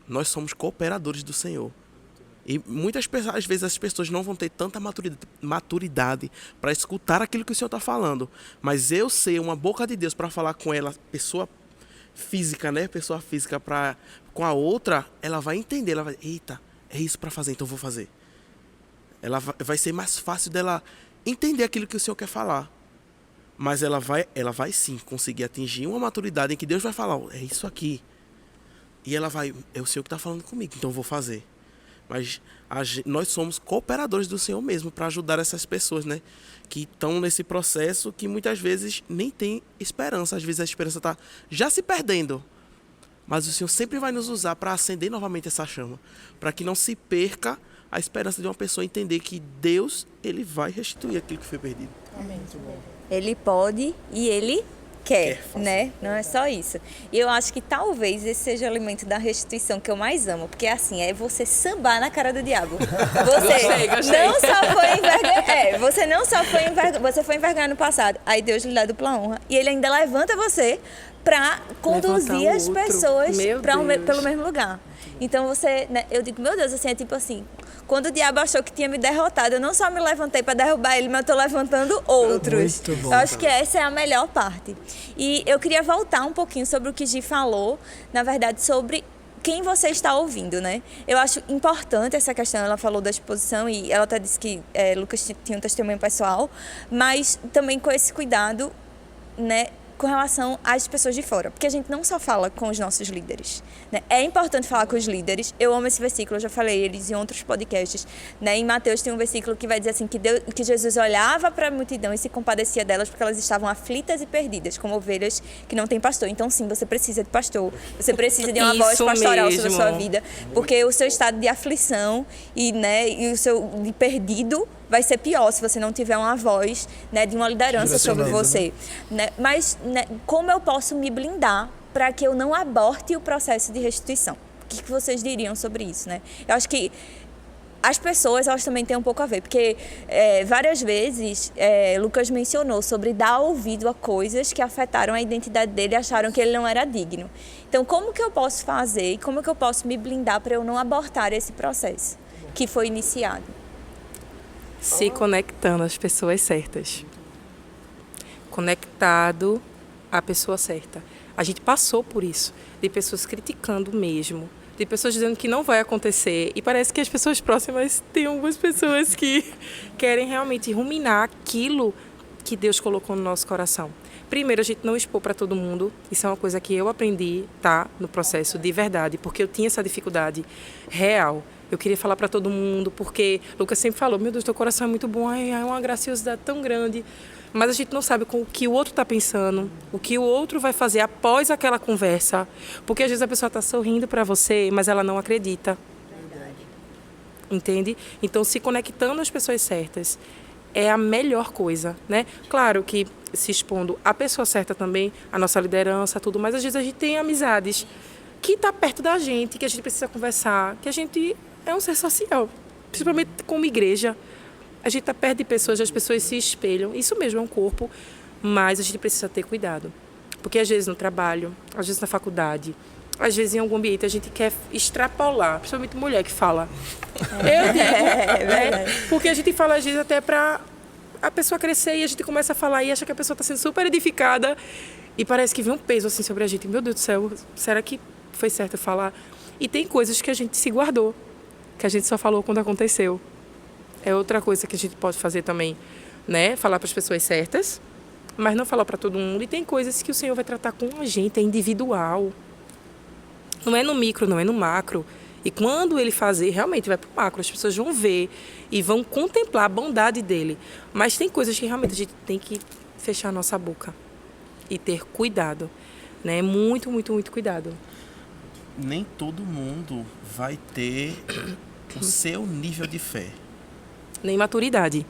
Nós somos cooperadores do Senhor. E às vezes as pessoas não vão ter tanta maturidade para escutar aquilo que o Senhor está falando. Mas eu ser uma boca de Deus para falar com ela, pessoa física, né? Pessoa física com a outra, ela vai entender. Ela vai, eita, é isso para fazer, então eu vou fazer. Ela vai ser mais fácil dela entender aquilo que o Senhor quer falar. Mas ela vai sim conseguir atingir uma maturidade em que Deus vai falar, é isso aqui. E ela vai, é o Senhor que está falando comigo, então eu vou fazer. Mas nós somos cooperadores do Senhor mesmo para ajudar essas pessoas, né? Que estão nesse processo que muitas vezes nem tem esperança. Às vezes a esperança está já se perdendo. Mas o Senhor sempre vai nos usar para acender novamente essa chama. Para que não se perca a esperança de uma pessoa entender que Deus, ele vai restituir aquilo que foi perdido. Ele pode e ele quer, né? Não é só isso. E eu acho que talvez esse seja o elemento da restituição que eu mais amo, porque assim, é você sambar na cara do diabo. Você Gostei. não só foi envergonhado, você não só foi envergonhado, você foi envergonhado no passado, aí Deus lhe dá dupla honra e ele ainda levanta você para conduzir Levantar o as outro. pessoas Meu Deus. pelo mesmo lugar. Então você, né, eu digo, meu Deus, assim, é tipo assim, quando o diabo achou que tinha me derrotado, eu não só me levantei para derrubar ele, mas eu tô levantando outros. Muito bom. Eu acho que essa é a melhor parte. E eu queria voltar um pouquinho sobre o que Gi falou, na verdade, sobre quem você está ouvindo, né? Eu acho importante essa questão, ela falou da exposição e ela até disse que Lucas tinha um testemunho pessoal, mas também com esse cuidado, né, com relação às pessoas de fora, porque a gente não só fala com os nossos líderes, né? É importante falar com os líderes. Eu amo esse versículo, eu já falei eles em outros podcasts, né? Em Mateus tem um versículo que vai dizer assim que Jesus olhava para a multidão e se compadecia delas porque elas estavam aflitas e perdidas, como ovelhas que não têm pastor. Então sim, você precisa de pastor, você precisa de uma voz Isso pastoral sobre a sua mesmo. vida, porque o seu estado de aflição e o seu de perdido vai ser pior se você não tiver uma voz, né, de uma liderança sobre você. Né? Mas né, como eu posso me blindar para que eu não aborte o processo de restituição? O que vocês diriam sobre isso? Né? Eu acho que as pessoas, elas também têm um pouco a ver, porque várias vezes Lucas mencionou sobre dar ouvido a coisas que afetaram a identidade dele e acharam que ele não era digno. Então, como que eu posso fazer e como que eu posso me blindar para eu não abortar esse processo que foi iniciado? Se conectando às pessoas certas. Conectado à pessoa certa. A gente passou por isso, de pessoas criticando mesmo, de pessoas dizendo que não vai acontecer. E parece que as pessoas próximas têm algumas pessoas que querem realmente ruminar aquilo que Deus colocou no nosso coração. Primeiro, a gente não expor para todo mundo. Isso é uma coisa que eu aprendi, tá, no processo de verdade, porque eu tinha essa dificuldade real. Eu queria falar para todo mundo, porque Lucas sempre falou, meu Deus, teu coração é muito bom, ai, é uma graciosidade tão grande. Mas a gente não sabe com o que o outro está pensando, o que o outro vai fazer após aquela conversa. Porque às vezes a pessoa está sorrindo para você, mas ela não acredita. Entende? Então, se conectando às pessoas certas é a melhor coisa, né? Claro que se expondo à pessoa certa também, a nossa liderança, tudo, mas às vezes a gente tem amizades que está perto da gente, que a gente precisa conversar, que a gente é um ser social, principalmente como igreja. A gente está perto de pessoas, as pessoas se espelham. Isso mesmo é um corpo, mas a gente precisa ter cuidado. Porque às vezes no trabalho, às vezes na faculdade, às vezes em algum ambiente a gente quer extrapolar, principalmente mulher que fala. Eu digo, né? Porque a gente fala às vezes até para a pessoa crescer e a gente começa a falar e acha que a pessoa está sendo super edificada e parece que vem um peso assim sobre a gente. Meu Deus do céu, será que foi certo eu falar? E tem coisas que a gente se guardou, que a gente só falou quando aconteceu. É outra coisa que a gente pode fazer também, né? Falar para as pessoas certas, mas não falar para todo mundo. E tem coisas que o Senhor vai tratar com a gente, é individual. Não é no micro, não é no macro. E quando Ele fazer, realmente vai para o macro. As pessoas vão ver e vão contemplar a bondade dEle. Mas tem coisas que realmente a gente tem que fechar a nossa boca e ter cuidado, né? Muito, muito, muito cuidado. Nem todo mundo vai ter o seu nível de fé. Nem maturidade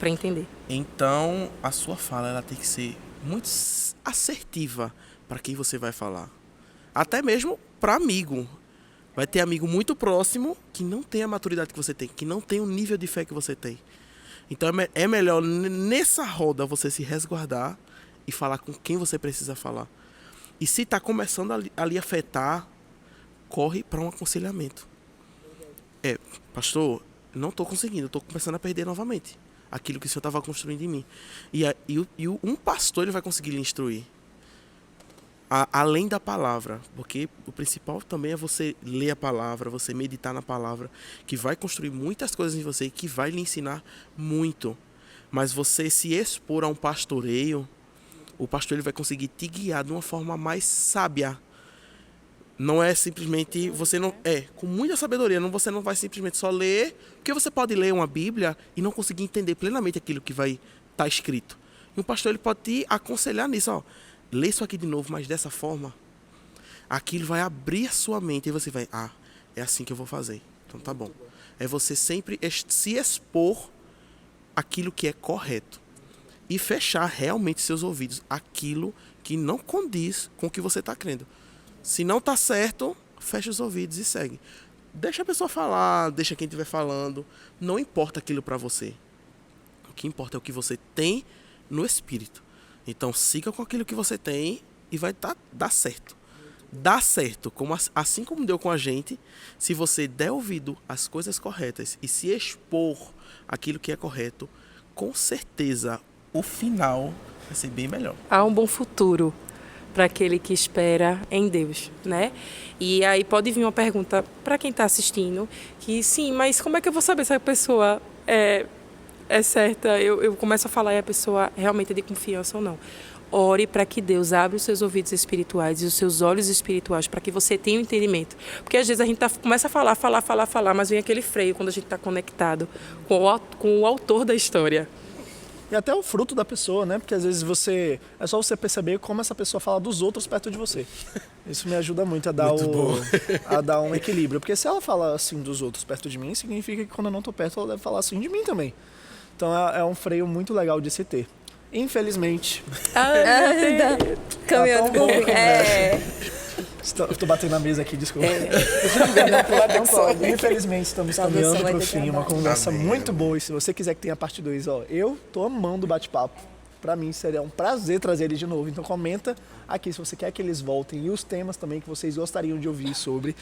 para entender. Então, a sua fala ela tem que ser muito assertiva para quem você vai falar. Até mesmo para amigo. Vai ter amigo muito próximo que não tem a maturidade que você tem, que não tem o nível de fé que você tem. Então, é melhor nessa roda você se resguardar e falar com quem você precisa falar. E se está começando a lhe afetar, corre para um aconselhamento. Pastor, não estou conseguindo, estou começando a perder novamente aquilo que o Senhor estava construindo em mim. E um pastor ele vai conseguir lhe instruir. Além da palavra, porque o principal também é você ler a palavra, você meditar na palavra, que vai construir muitas coisas em você e que vai lhe ensinar muito. Mas você se expor a um pastoreio, o pastor ele vai conseguir te guiar de uma forma mais sábia. Não é simplesmente, você não com muita sabedoria, você não vai simplesmente só ler, porque você pode ler uma Bíblia e não conseguir entender plenamente aquilo que vai estar escrito. E um pastor ele pode te aconselhar nisso, ó, lê isso aqui de novo, mas dessa forma, aquilo vai abrir a sua mente e você vai, é assim que eu vou fazer. Então tá bom. É você sempre se expor aquilo que é correto e fechar realmente seus ouvidos aquilo que não condiz com o que você está crendo. Se não está certo, fecha os ouvidos e segue. Deixa a pessoa falar, deixa quem estiver falando. Não importa aquilo para você. O que importa é o que você tem no espírito. Então siga com aquilo que você tem e vai dar certo. Dá certo, assim como deu com a gente, se você der ouvido às coisas corretas e se expor àquilo que é correto, com certeza o final vai ser bem melhor. Há um bom futuro para aquele que espera em Deus, né? E aí pode vir uma pergunta para quem está assistindo, que sim, mas como é que eu vou saber se a pessoa é certa? Eu começo a falar e a pessoa realmente é de confiança ou não. Ore para que Deus abra os seus ouvidos espirituais e os seus olhos espirituais para que você tenha um entendimento. Porque às vezes a gente começa a falar, mas vem aquele freio quando a gente está conectado com o autor da história. E até o fruto da pessoa, né? Porque às vezes é só você perceber como essa pessoa fala dos outros perto de você. Isso me ajuda muito a dar um equilíbrio. Porque se ela fala assim dos outros perto de mim, significa que quando eu não tô perto, ela deve falar assim de mim também. Então é um freio muito legal de se ter. Infelizmente. Caminhando bom, por... Estou batendo na mesa aqui, desculpa. Não pode. Infelizmente, estamos caminhando para o fim. Uma conversa muito boa. E se você quiser que tenha parte 2, eu tô amando o bate-papo. Para mim seria um prazer trazer ele de novo. Então comenta aqui se você quer que eles voltem e os temas também que vocês gostariam de ouvir sobre.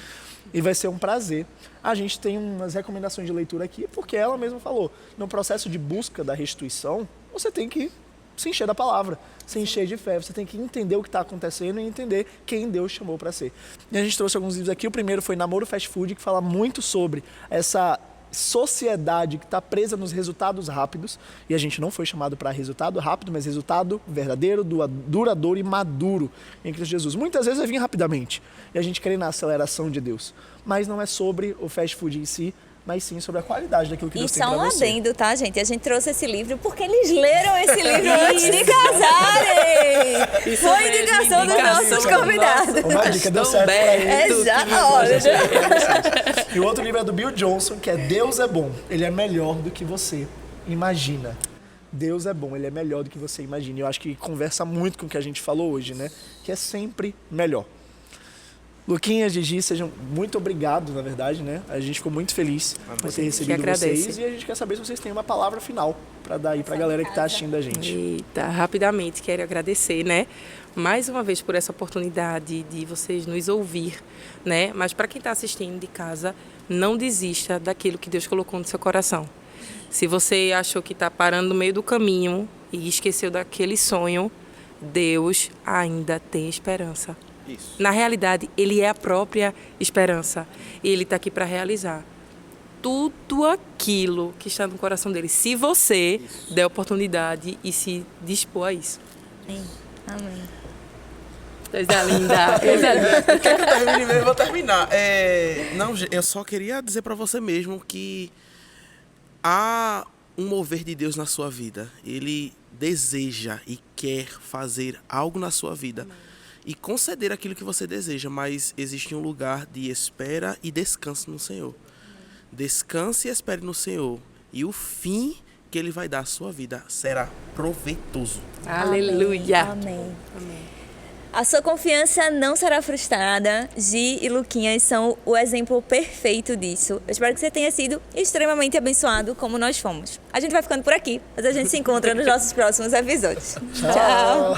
E vai ser um prazer. A gente tem umas recomendações de leitura aqui, porque ela mesma falou, no processo de busca da restituição, você tem que se encher da palavra, se encher de fé. Você tem que entender o que está acontecendo e entender quem Deus chamou para ser. E a gente trouxe alguns livros aqui. O primeiro foi Namoro Fast Food, que fala muito sobre essa sociedade que está presa nos resultados rápidos. E a gente não foi chamado para resultado rápido, mas resultado verdadeiro, duradouro e maduro em Cristo Jesus. Muitas vezes vai vir rapidamente e a gente crê na aceleração de Deus. Mas não é sobre o fast food em si, mas sim sobre a qualidade daquilo que Deus tem para você. Isso é um adendo, tá, gente? A gente trouxe esse livro porque eles leram esse livro antes de casarem. Isso Foi mesmo, indicação dos nossos convidados. Uma dica, deu certo para ele. Exato. E o outro livro é do Bill Johnson, que é Deus é Bom. Ele é melhor do que você imagina. Deus é bom, ele é melhor do que você imagina. E eu acho que conversa muito com o que a gente falou hoje, né? Que é sempre melhor. Luquinha, Gigi, sejam muito obrigados, na verdade, né? A gente ficou muito feliz por ter recebido vocês. E a gente quer saber se vocês têm uma palavra final para dar aí para a galera que está assistindo a gente. Eita, rapidamente quero agradecer, né? Mais uma vez por essa oportunidade de vocês nos ouvir, né? Mas para quem está assistindo de casa, não desista daquilo que Deus colocou no seu coração. Se você achou que está parando no meio do caminho e esqueceu daquele sonho, Deus ainda tem esperança. Isso. Na realidade, Ele é a própria esperança. E Ele está aqui para realizar tudo aquilo que está no coração dele. Se você der oportunidade e se dispor a isso. Amém. Coisa linda. Coisa linda. Quer que eu termine mesmo? Eu vou terminar. Não, eu só queria dizer para você mesmo que há um mover de Deus na sua vida. Ele deseja e quer fazer algo na sua vida. Amém. E conceder aquilo que você deseja, mas existe um lugar de espera e descanso no Senhor. Descanse e espere no Senhor. E o fim que Ele vai dar à sua vida será proveitoso. Aleluia. Amém. Amém. A sua confiança não será frustrada. Gi e Luquinhas são o exemplo perfeito disso. Eu espero que você tenha sido extremamente abençoado como nós fomos. A gente vai ficando por aqui, mas a gente se encontra nos nossos próximos episódios. Tchau.